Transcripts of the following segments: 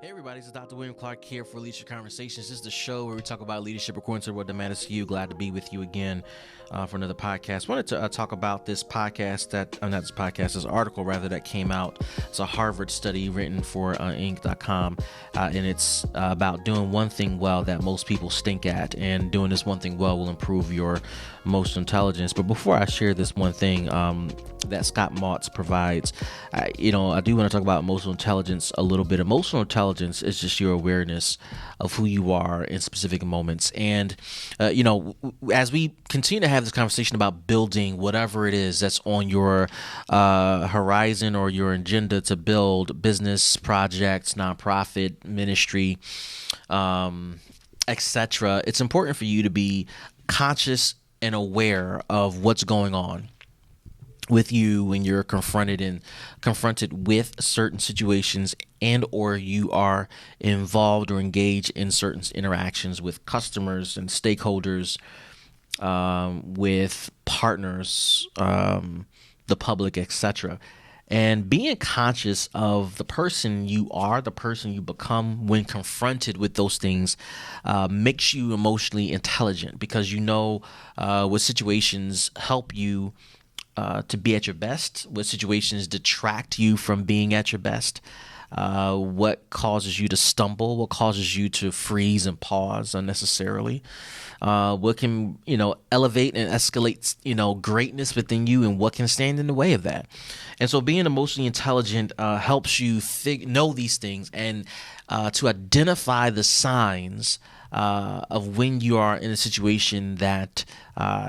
Hey everybody, this is Dr. William Clark here for Leadership Conversations. This is the show where we talk about leadership according to what matters to you. Glad to be with you again for another podcast. Wanted to talk about this podcast this article rather that came out. It's a Harvard study written for Inc.com, and it's about doing one thing well that most people stink at, and doing this one thing well will improve your emotional intelligence. But before I share this one thing that Scott Motz provides, I do want to talk about emotional intelligence a little bit. Emotional intelligence is just your awareness of who you are in specific moments. And, as we continue to have this conversation about building whatever it is that's on your horizon or your agenda to build business, projects, nonprofit, ministry, etc., it's important for you to be conscious and aware of what's going on with you when you're confronted with certain situations, and or you are involved or engaged in certain interactions with customers and stakeholders, with partners, the public, etc. And being conscious of the person you are, the person you become when confronted with those things, makes you emotionally intelligent, because what situations help you to be at your best, what situations detract you from being at your best, what causes you to stumble, what causes you to freeze and pause unnecessarily, what can elevate and escalate greatness within you, and what can stand in the way of that. And so being emotionally intelligent helps you know these things, and to identify the signs of when you are in a situation that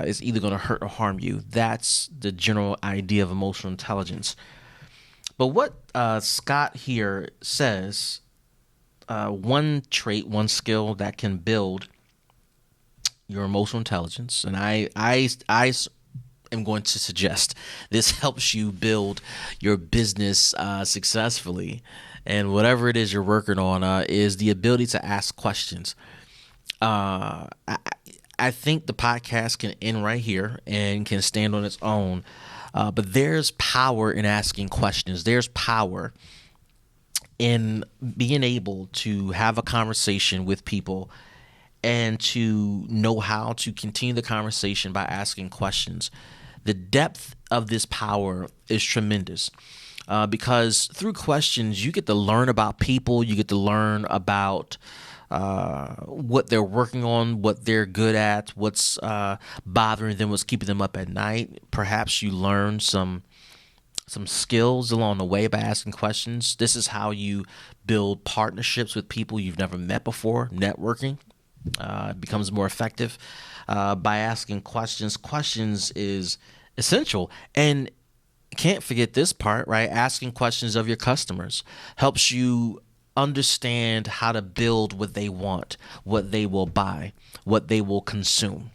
is either going to hurt or harm you. That's the general idea of emotional intelligence. But what Scott here says, one trait, one skill that can build your emotional intelligence, and I am going to suggest this helps you build your business successfully, and whatever it is you're working on, is the ability to ask questions. I think the podcast can end right here and can stand on its own. But there's power in asking questions. There's power in being able to have a conversation with people and to know how to continue the conversation by asking questions. The depth of this power is tremendous. Because through questions, you get to learn about people, you get to learn about what they're working on, what they're good at, what's bothering them, what's keeping them up at night. Perhaps you learn some skills along the way by asking questions. This is how you build partnerships with people you've never met before. Networking becomes more effective by asking questions. Questions is essential. And can't forget this part, right? Asking questions of your customers helps you understand how to build what they want, what they will buy, what they will consume.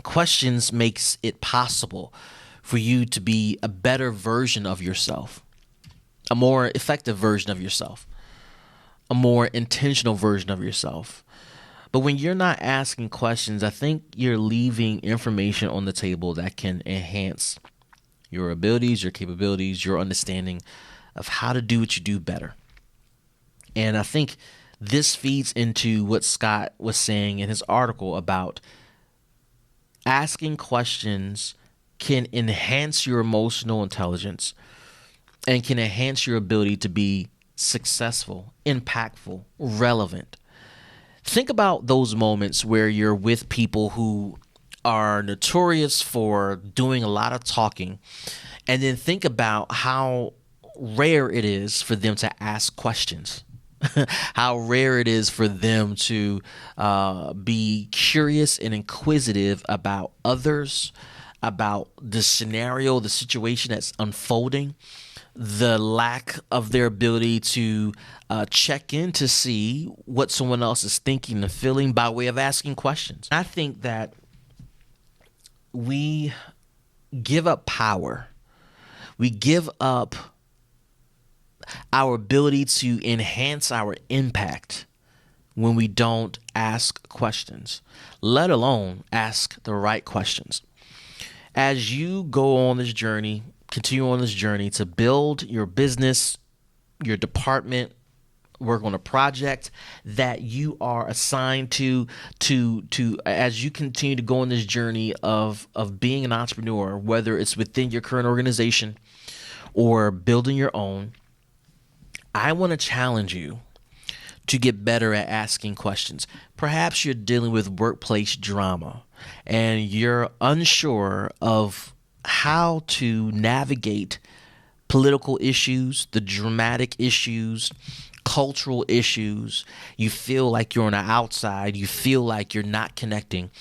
Questions makes it possible for you to be a better version of yourself, a more effective version of yourself, a more intentional version of yourself. But when you're not asking questions, I think you're leaving information on the table that can enhance your abilities, your capabilities, your understanding of how to do what you do better. And I think this feeds into what Scott was saying in his article about asking questions can enhance your emotional intelligence and can enhance your ability to be successful, impactful, relevant. Think about those moments where you're with people who are notorious for doing a lot of talking, and then think about how rare it is for them to ask questions. How rare it is for them to be curious and inquisitive about others, about the scenario, the situation that's unfolding, the lack of their ability to check in to see what someone else is thinking and feeling by way of asking questions. I think that we give up power. We give up our ability to enhance our impact when we don't ask questions, let alone ask the right questions. As you go on this journey, continue on this journey to build your business, your department, work on a project that you are assigned to as you continue to go on this journey of being an entrepreneur, whether it's within your current organization or building your own. I want to challenge you to get better at asking questions. Perhaps you're dealing with workplace drama and you're unsure of how to navigate political issues, the dramatic issues, cultural issues. You feel like you're on the outside. You feel like you're not connecting.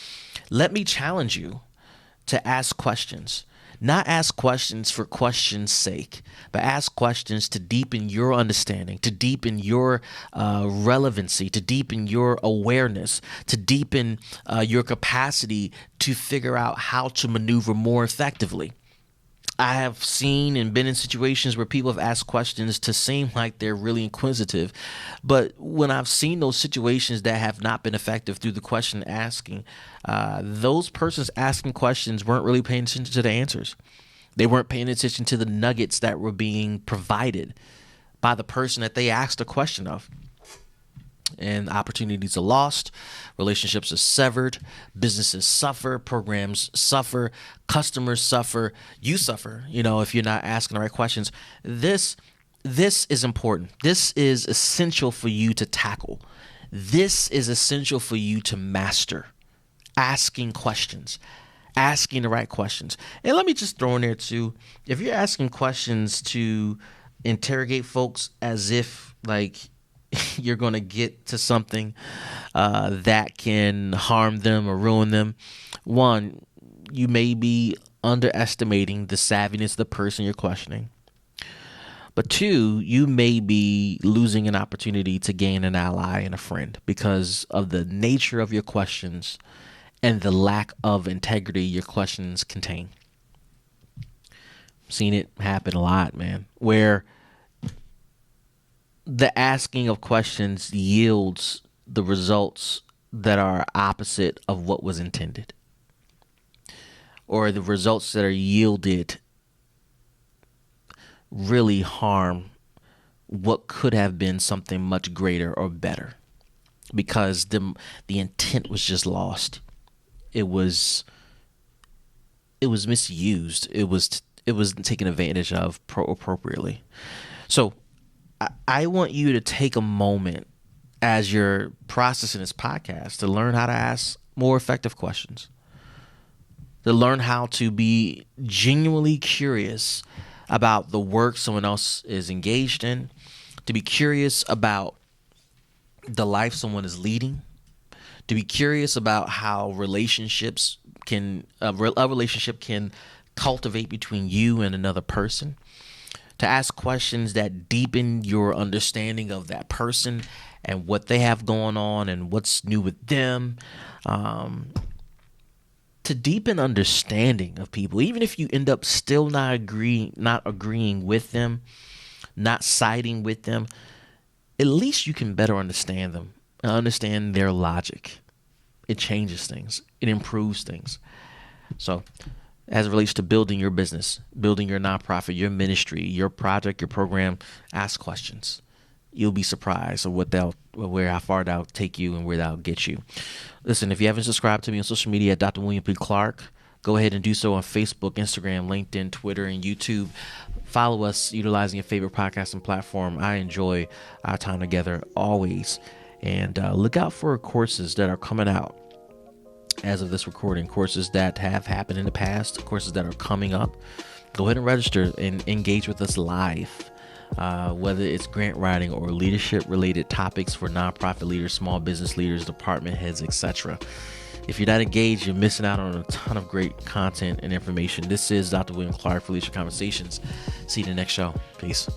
Let me challenge you to ask questions. Not ask questions for questions' sake, but ask questions to deepen your understanding, to deepen your relevancy, to deepen your awareness, to deepen your capacity to figure out how to maneuver more effectively. I have seen and been in situations where people have asked questions to seem like they're really inquisitive. But when I've seen those situations that have not been effective through the question asking, those persons asking questions weren't really paying attention to the answers. They weren't paying attention to the nuggets that were being provided by the person that they asked a question of. And opportunities are lost, relationships are severed, businesses suffer, programs suffer, customers suffer, you suffer, if you're not asking the right questions. This is important. This is essential for you to tackle. This is essential for you to master. Asking questions, asking the right questions. And let me just throw in there too, if you're asking questions to interrogate folks as if you're going to get to something that can harm them or ruin them. One, you may be underestimating the savviness of the person you're questioning. But two, you may be losing an opportunity to gain an ally and a friend because of the nature of your questions and the lack of integrity your questions contain. Seen it happen a lot, man, where the asking of questions yields the results that are opposite of what was intended, or the results that are yielded really harm what could have been something much greater or better because the intent was just lost. It was misused. It was taken advantage of appropriately. So I want you to take a moment as you're processing this podcast to learn how to ask more effective questions, to learn how to be genuinely curious about the work someone else is engaged in, to be curious about the life someone is leading, to be curious about how relationships a relationship can cultivate between you and another person, to ask questions that deepen your understanding of that person and what they have going on and what's new with them, to deepen understanding of people, even if you end up still not agreeing with them, not siding with them, at least you can better understand them and understand their logic. It changes things. It improves things. So as it relates to building your business, building your nonprofit, your ministry, your project, your program, ask questions. You'll be surprised of how far that'll take you and where that'll get you. Listen, if you haven't subscribed to me on social media at Dr. William P. Clark, go ahead and do so on Facebook, Instagram, LinkedIn, Twitter, and YouTube. Follow us utilizing your favorite podcasting platform. I enjoy our time together always. And look out for courses that are coming out as of this recording, courses that have happened in the past, courses that are coming up. Go ahead and register and engage with us live, whether it's grant writing or leadership related topics for nonprofit leaders, small business leaders, department heads, etc. If you're not engaged, you're missing out on a ton of great content and information. This is Dr. William Clark for Leadership Conversations. See you in the next show. Peace.